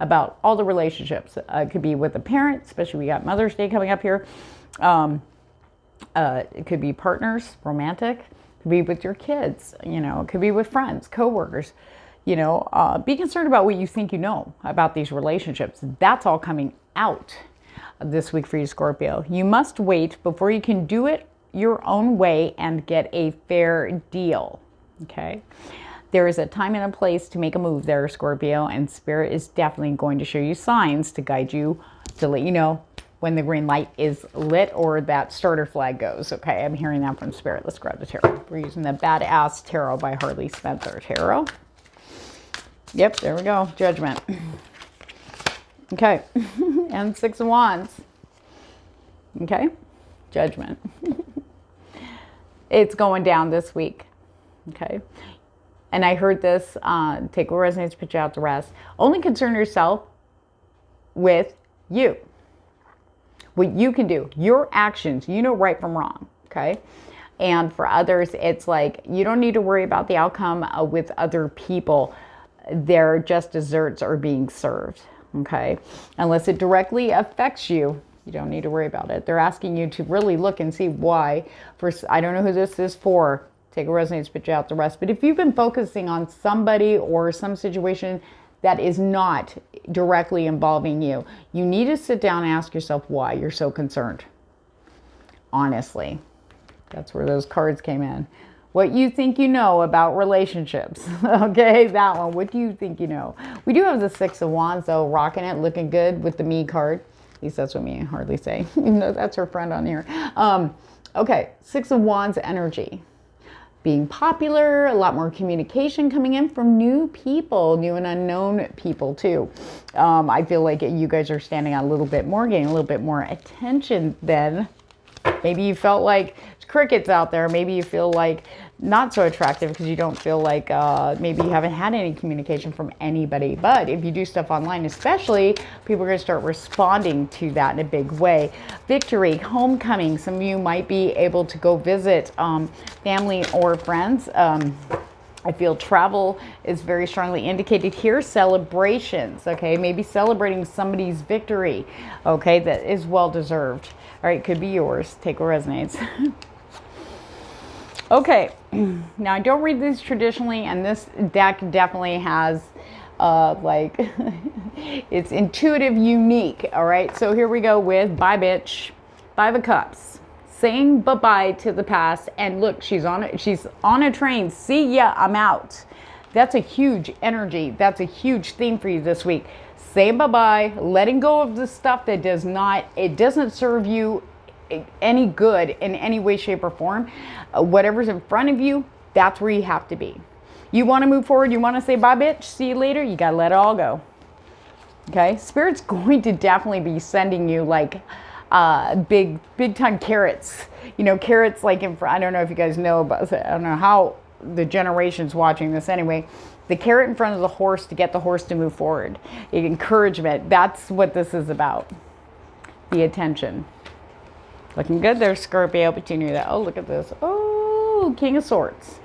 about all the relationships? It could be with a parent, especially we got Mother's Day coming up here. It could be partners, romantic. It could be with your kids. You know, it could be with friends, coworkers. You know, be concerned about what you think you know about these relationships. That's all coming out this week for you, Scorpio. You must wait before you can do it your own way and get a fair deal. Okay, there is a time and a place to make a move there, Scorpio, and Spirit is definitely going to show you signs to guide you, to let you know when the green light is lit or that starter flag goes. Okay, I'm hearing that from Spirit. Let's grab the tarot. We're using the Badass Tarot by Harley Spencer Tarot. Yep, there we go. Judgment. Okay, and 6 of Wands. Okay, Judgment. It's going down this week. Okay, and I heard this, take what resonates, pitch out the rest. Only concern yourself with you. What you can do, your actions, you know right from wrong. Okay, and for others, it's like you don't need to worry about the outcome with other people. They're just desserts are being served. Okay, unless it directly affects you, you don't need to worry about it. They're asking you to really look and see why. First, I don't know who this is for. Take a resonates, spit out the rest. But if you've been focusing on somebody or some situation that is not directly involving you, you need to sit down and ask yourself why you're so concerned. Honestly, that's where those cards came in. What you think you know about relationships. Okay, that one. What do you think you know? We do have the Six of Wands, though, rocking it, looking good with the me card. At least that's what me hardly say, even though that's her friend on here. Okay, Six of Wands energy. Being popular, a lot more communication coming in from new people, new and unknown people too. I feel like you guys are standing out a little bit more, getting a little bit more attention than maybe you felt like crickets out there. Maybe you feel like not so attractive because you don't feel like maybe you haven't had any communication from anybody. But if you do stuff online, especially, people are going to start responding to that in a big way. Victory, homecoming. Some of you might be able to go visit family or friends. I feel travel is very strongly indicated here. Celebrations, okay? Maybe celebrating somebody's victory, okay? That is well-deserved. All right, could be yours. Take what resonates. Okay, now I don't read these traditionally, and this deck definitely has, like, it's intuitive, unique, all right? So here we go with Bye Bitch, Five of Cups. Saying bye-bye to the past, and look, she's on a train. See ya, I'm out. That's a huge energy. That's a huge theme for you this week. Saying bye-bye, letting go of the stuff that doesn't serve you any good in any way, shape, or form. Whatever's in front of you, that's where you have to be. You want to move forward, you want to say bye bitch, see you later, you got to let it all go. Okay? Spirit's going to definitely be sending you like big time carrots. You know, carrots like in front. I don't know if you guys know about it. I don't know how the generations watching this anyway. The carrot in front of the horse to get the horse to move forward. Encouragement. That's what this is about. The attention. Looking good there, Scorpio, but you knew that. Oh, look at this. Oh, King of Swords.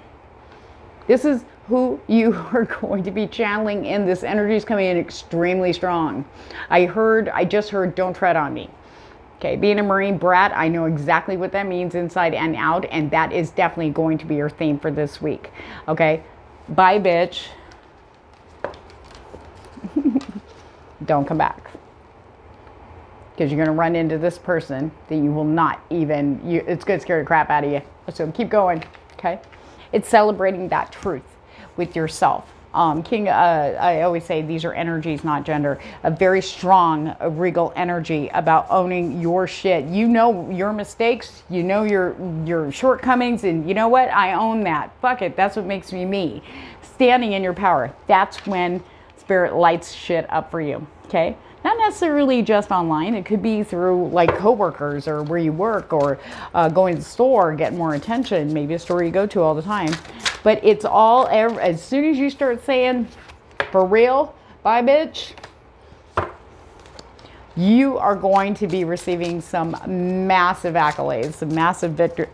This is who you are going to be channeling in. This energy is coming in extremely strong. I just heard, don't tread on me. Okay, being a Marine brat, I know exactly what that means inside and out, and that is definitely going to be your theme for this week. Okay, bye, bitch. Don't come back. Because you're going to run into this person that you will not even, it's going to scare the crap out of you. So keep going, okay? It's celebrating that truth with yourself. I always say these are energies, not gender. A very strong, regal energy about owning your shit. You know your mistakes, you know your shortcomings, and you know what? I own that. Fuck it, that's what makes me me. Standing in your power. That's when Spirit lights shit up for you, okay? Not necessarily just online. It could be through like coworkers or where you work or going to the store, getting more attention, maybe a store you go to all the time. But it's all, as soon as you start saying, for real, bye bitch, you are going to be receiving some massive accolades, some massive victory.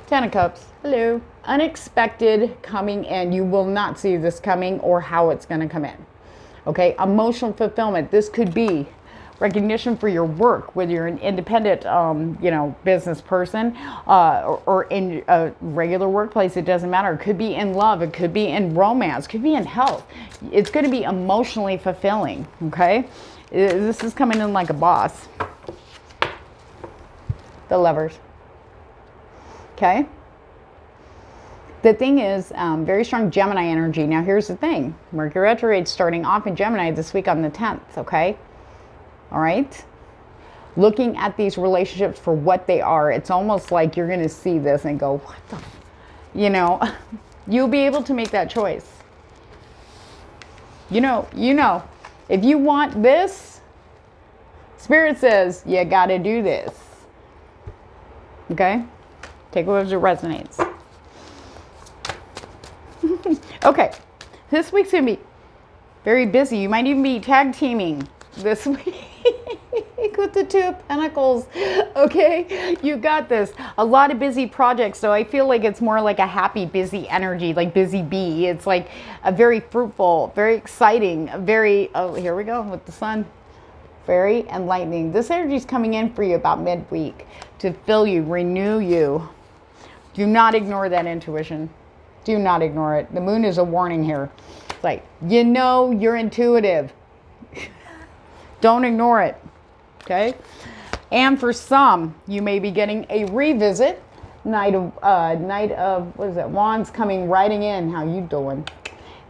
Ten of Cups, hello. Unexpected coming in. You will not see this coming or how it's going to come in. Okay, emotional fulfillment. This could be recognition for your work, whether you're an independent, business person or in a regular workplace. It doesn't matter. It could be in love. It could be in romance. It could be in health. It's going to be emotionally fulfilling. Okay, this is coming in like a boss. The Lovers. Okay. The thing is, very strong Gemini energy. Now, here's the thing. Mercury retrograde starting off in Gemini this week on the 10th, okay? All right? Looking at these relationships for what they are, it's almost like you're going to see this and go, what the, you'll be able to make that choice. You know, if you want this, Spirit says, you got to do this. Okay? Take whatever resonates. Okay, this week's going to be very busy. You might even be tag teaming this week with the Two of Pentacles. Okay, you got this. A lot of busy projects, so I feel like it's more like a happy, busy energy, like busy bee. It's like a very fruitful, very exciting, very, oh, here we go with the sun. Very enlightening. This energy is coming in for you about midweek to fill you, renew you. Do not ignore that intuition. Do not ignore it. The moon is a warning here. It's like, you're intuitive. Don't ignore it. Okay? And for some, you may be getting a revisit Knight of, what is it, Wands coming riding in. How you doing?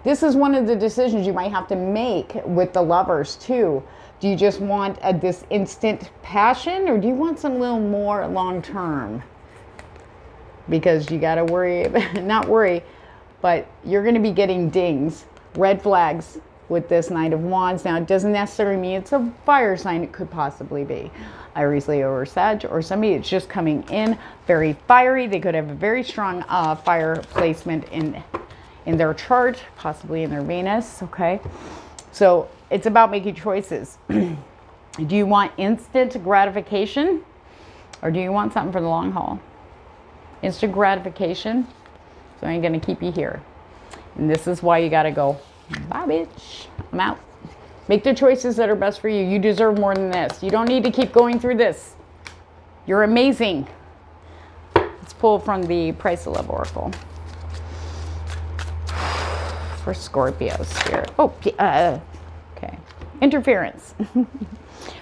This is one of the decisions you might have to make with the Lovers too. Do you just want this instant passion, or do you want some little more long term? Because you got to worry, not worry, but you're going to be getting dings, red flags with this Knight of Wands. Now, it doesn't necessarily mean it's a fire sign. It could possibly be Aries, Leo, or Sag, or somebody that's just coming in very fiery. They could have a very strong fire placement in their chart, possibly in their Venus, okay? So it's about making choices. Do you want instant gratification, or do you want something for the long haul? Instant gratification, so I'm going to keep you here. And this is why you got to go, bye, bitch. I'm out. Make the choices that are best for you. You deserve more than this. You don't need to keep going through this. You're amazing. Let's pull from the Price of Love Oracle. For Scorpio Spirit. Oh, okay. Interference.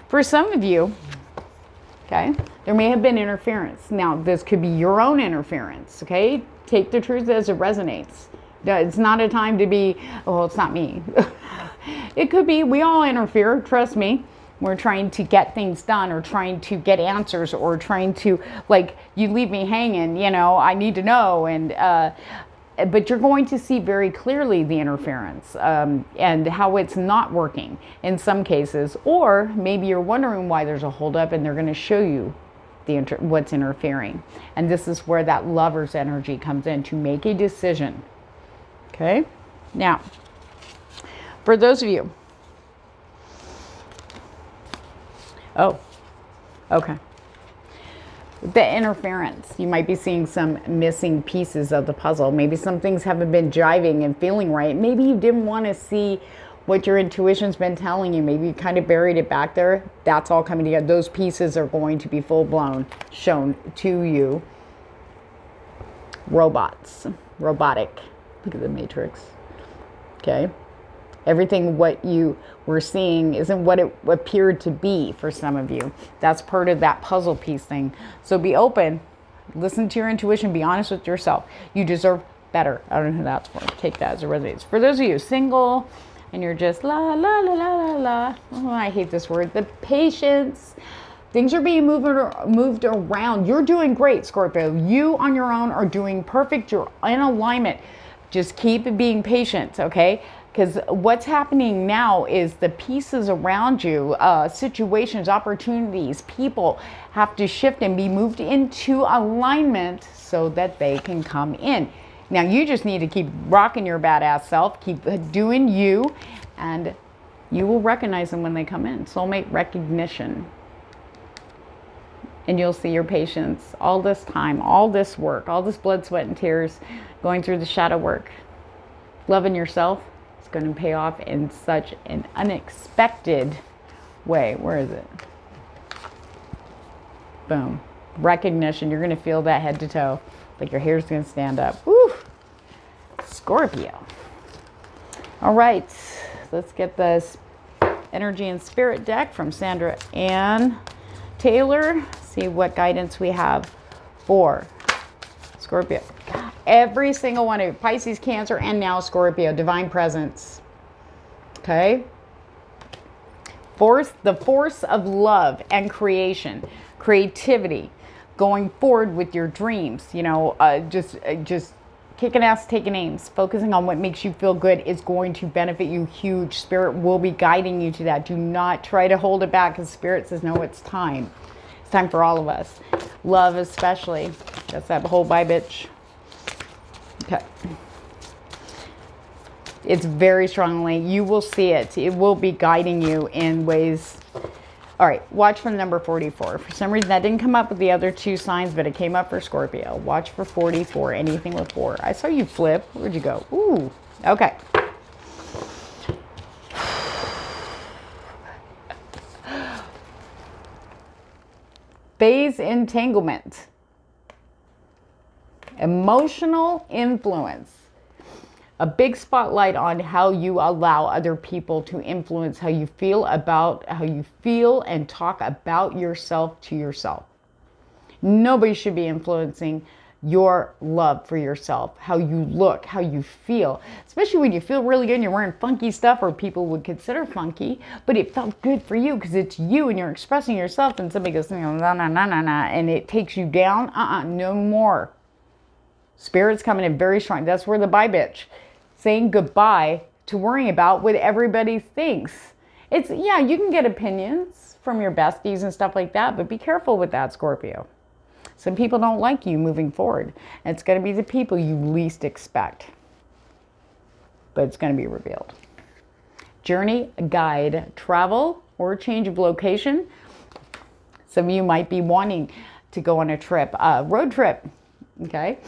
For some of you, okay, there may have been interference. Now, this could be your own interference, okay? Take the truth as it resonates. It's not a time to be, oh, it's not me. It could be, we all interfere, trust me. We're trying to get things done, or trying to get answers, or trying to, like, you leave me hanging, you know, I need to know. And, but you're going to see very clearly the interference and how it's not working in some cases. Or maybe you're wondering why there's a holdup, and they're going to show you what's interfering. And this is where that Lover's energy comes in, to make a decision. Okay? Now, for those of you, oh, okay. The interference, you might be seeing some missing pieces of the puzzle. Maybe some things haven't been jiving and feeling right. Maybe you didn't want to see what your intuition's been telling you. Maybe you kind of buried it back there. That's all coming together. Those pieces are going to be full-blown shown to you. Robotic. Look at the Matrix. Okay. Everything what you were seeing isn't what it appeared to be for some of you. That's part of that puzzle piece thing. So be open. Listen to your intuition. Be honest with yourself. You deserve better. I don't know who that's for. Take that as it resonates. For those of you single and you're just la, la, la, la, la, la. Oh, I hate this word. The patience. Things are being moved around. You're doing great, Scorpio. You on your own are doing perfect. You're in alignment. Just keep being patient, okay? Because what's happening now is the pieces around you, situations, opportunities, people have to shift and be moved into alignment so that they can come in. Now, you just need to keep rocking your badass self, keep doing you, and you will recognize them when they come in. Soulmate recognition. And you'll see your patience all this time, all this work, all this blood, sweat, and tears, going through the shadow work, loving yourself. Going to pay off in such an unexpected way. Where is it? Boom. Recognition. You're going to feel that head to toe. Like your hair's going to stand up. Woo! Scorpio. All right. Let's get this energy and spirit deck from Sandra Ann Taylor. See what guidance we have for Scorpio. Every single one of you, Pisces, Cancer, and now Scorpio, divine presence. Okay? The force of love and creation, creativity, going forward with your dreams, you know, just kicking ass, taking aims, focusing on what makes you feel good is going to benefit you huge. Spirit will be guiding you to that. Do not try to hold it back, because Spirit says, no, it's time. It's time for all of us. Love especially. That's that whole bye, bitch. Okay. It's very strongly, you will see it. It will be guiding you in ways. All right, watch for number 44. For some reason, that didn't come up with the other two signs, but it came up for Scorpio. Watch for 44, anything with 4. I saw you flip. Where'd you go? Ooh, okay. Phase entanglement. Emotional influence. A big spotlight on how you allow other people to influence how you feel and talk about yourself to yourself. Nobody should be influencing your love for yourself, how you look, how you feel, especially when you feel really good and you're wearing funky stuff, or people would consider funky, but it felt good for you because it's you and you're expressing yourself, and somebody goes, nah, nah, nah, nah, nah, and it takes you down. No more. Spirit's coming in very strong. That's where the bye bitch, saying goodbye to worrying about what everybody thinks. It's, yeah, you can get opinions from your besties and stuff like that, but be careful with that, Scorpio. Some people don't like you moving forward. And it's going to be the people you least expect. But it's going to be revealed. Journey, guide, travel, or change of location. Some of you might be wanting to go on a trip, road trip. Okay.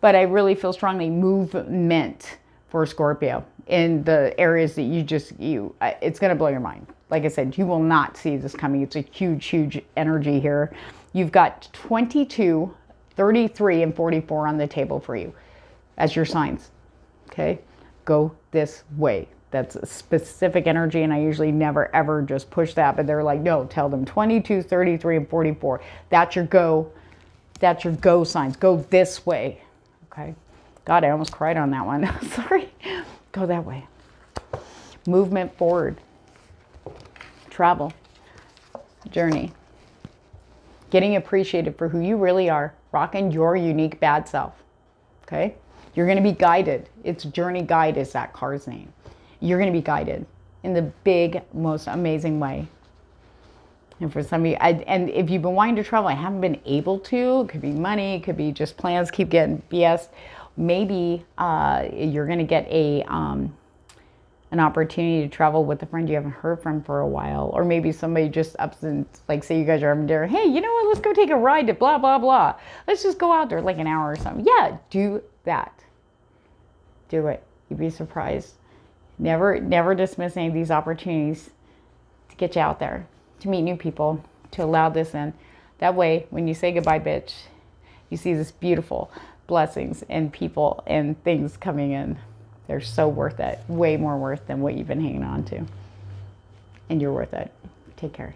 But I really feel strongly movement for Scorpio in the areas that it's going to blow your mind. Like I said, you will not see this coming. It's a huge, huge energy here. You've got 22, 33, and 44 on the table for you as your signs. Okay? Go this way. That's a specific energy, and I usually never, ever just push that. But they're like, no, tell them 22, 33, and 44. That's your go. That's your go signs. Go this way. Okay? God, I almost cried on that one. Sorry. Go that way. Movement forward. Travel. Journey. Getting appreciated for who you really are. Rocking your unique bad self. Okay? You're going to be guided. It's Journey Guide is that card's name. You're going to be guided in the big, most amazing way. And for some of you, and if you've been wanting to travel, I haven't been able to. It could be money. It could be just plans keep getting BS. Maybe you're going to get an opportunity to travel with a friend you haven't heard from for a while. Or maybe somebody just ups and, like, say you guys are having dinner. Hey, you know what? Let's go take a ride to blah, blah, blah. Let's just go out there like an hour or something. Yeah, do that. Do it. You'd be surprised. Never dismiss any of these opportunities to get you out there, to meet new people, to allow this in. That way, when you say goodbye, bitch, you see this beautiful blessings and people and things coming in. They're so worth it. Way more worth than what you've been hanging on to. And you're worth it. Take care.